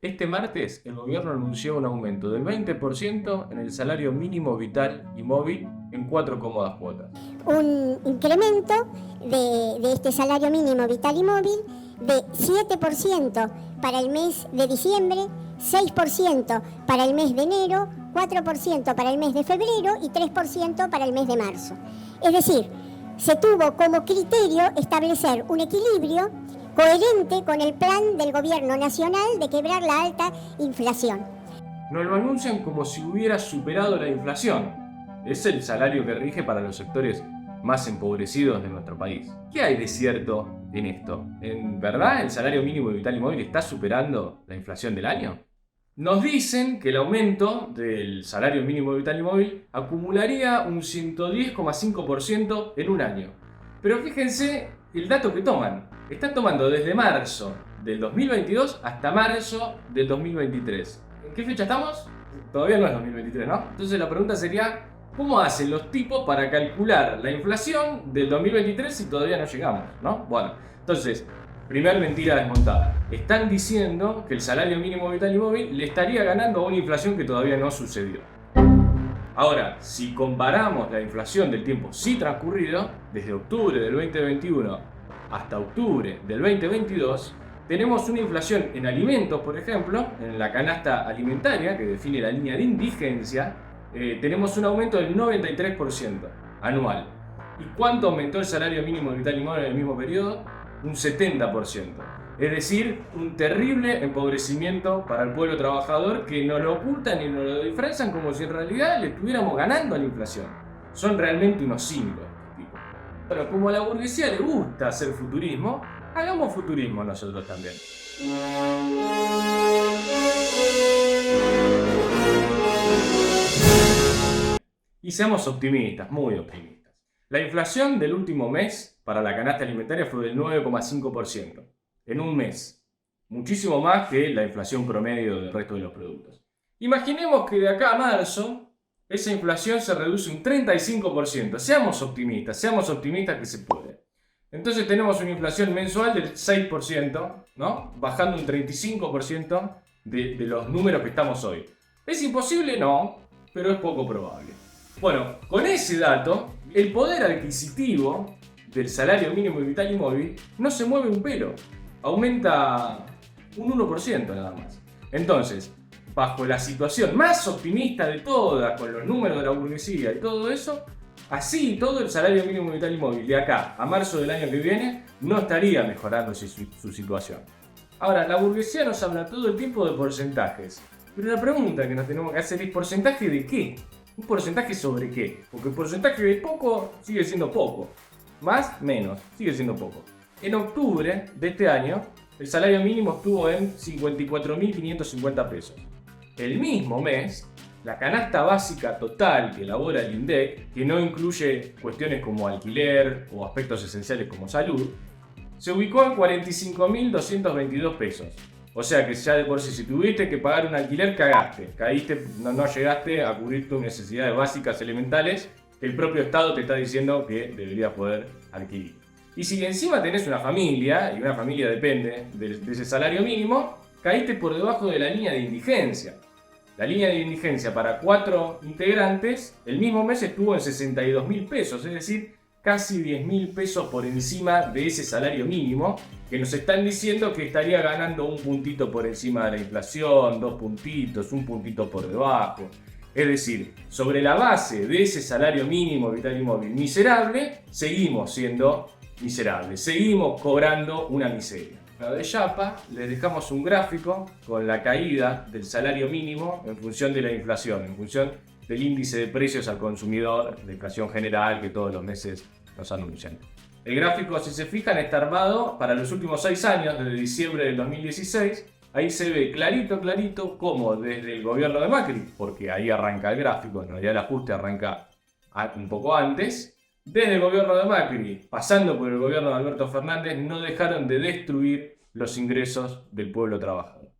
Este martes, el gobierno anunció un aumento del 20% en el salario mínimo vital y móvil en 4 cómodas cuotas. Un incremento de este salario mínimo vital y móvil de 7% para el mes de diciembre, 6% para el mes de enero, 4% para el mes de febrero y 3% para el mes de marzo. Es decir, se tuvo como criterio establecer un equilibrio coherente con el plan del gobierno nacional de quebrar la alta inflación. Nos lo anuncian como si hubiera superado la inflación. Es el salario que rige para los sectores más empobrecidos de nuestro país. ¿Qué hay de cierto en esto? ¿En verdad el salario mínimo vital y móvil está superando la inflación del año? Nos dicen que el aumento del salario mínimo vital y móvil acumularía un 110,5% en un año. Pero fíjense el dato que toman. Están tomando desde marzo del 2022 hasta marzo del 2023. ¿En qué fecha estamos? Todavía no es 2023, ¿no? Entonces la pregunta sería, ¿cómo hacen los tipos para calcular la inflación del 2023 si todavía no llegamos, ¿no? Bueno, entonces, primer mentira desmontada. Están diciendo que el salario mínimo vital y móvil le estaría ganando a una inflación que todavía no sucedió. Ahora, si comparamos la inflación del tiempo sí transcurrido, desde octubre del 2021 hasta octubre del 2022, tenemos una inflación en alimentos, por ejemplo, en la canasta alimentaria, que define la línea de indigencia, tenemos un aumento del 93% anual. ¿Y cuánto aumentó el salario mínimo vital y móvil en el mismo periodo? Un 70%. Es decir, un terrible empobrecimiento para el pueblo trabajador que nos lo ocultan y nos lo disfrazan como si en realidad le estuviéramos ganando a la inflación. Son realmente unos cínicos. Bueno, como a la burguesía le gusta hacer futurismo, hagamos futurismo nosotros también. Y seamos optimistas, muy optimistas. La inflación del último mes para la canasta alimentaria fue del 9,5%. En un mes. Muchísimo más que la inflación promedio del resto de los productos. Imaginemos que de acá a marzo esa inflación se reduce un 35%. Seamos optimistas que se puede. Entonces tenemos una inflación mensual del 6%, ¿no? Bajando un 35% de los números que estamos hoy. ¿Es imposible? No, pero es poco probable. Bueno, con ese dato, el poder adquisitivo del salario mínimo vital y móvil no se mueve un pelo. Aumenta un 1% nada más. Entonces, bajo la situación más optimista de todas, con los números de la burguesía y todo eso, así todo el salario mínimo vital y móvil de acá a marzo del año que viene no estaría mejorando su situación. Ahora, la burguesía nos habla todo el tiempo de porcentajes, pero la pregunta que nos tenemos que hacer es ¿porcentaje de qué? ¿Un porcentaje sobre qué? Porque el porcentaje de poco sigue siendo poco, más, menos, sigue siendo poco. En octubre de este año, el salario mínimo estuvo en 54.550 pesos. El mismo mes, la canasta básica total que elabora el INDEC, que no incluye cuestiones como alquiler o aspectos esenciales como salud, se ubicó en 45.222 pesos. O sea que ya de por sí, si tuviste que pagar un alquiler, caíste, no llegaste a cubrir tus necesidades básicas elementales que el propio Estado te está diciendo que deberías poder adquirir. Y si encima tenés una familia, y una familia depende de ese salario mínimo, caíste por debajo de la línea de indigencia. La línea de indigencia para 4 integrantes el mismo mes estuvo en 62.000 pesos, es decir, casi 10.000 pesos por encima de ese salario mínimo, que nos están diciendo que estaría ganando un puntito por encima de la inflación, 2 puntitos, un puntito por debajo. Es decir, sobre la base de ese salario mínimo vital y móvil miserable, seguimos siendo miserables, seguimos cobrando una miseria. De Yapa les dejamos un gráfico con la caída del salario mínimo en función de la inflación, en función del índice de precios al consumidor, de inflación general que todos los meses nos anuncian. El gráfico, si se fijan, está armado para los últimos 6 años, desde diciembre del 2016. Ahí se ve clarito cómo desde el gobierno de Macri, porque ahí arranca el gráfico, en realidad el ajuste arranca un poco antes, desde el gobierno de Macri, pasando por el gobierno de Alberto Fernández, no dejaron de destruir los ingresos del pueblo trabajador.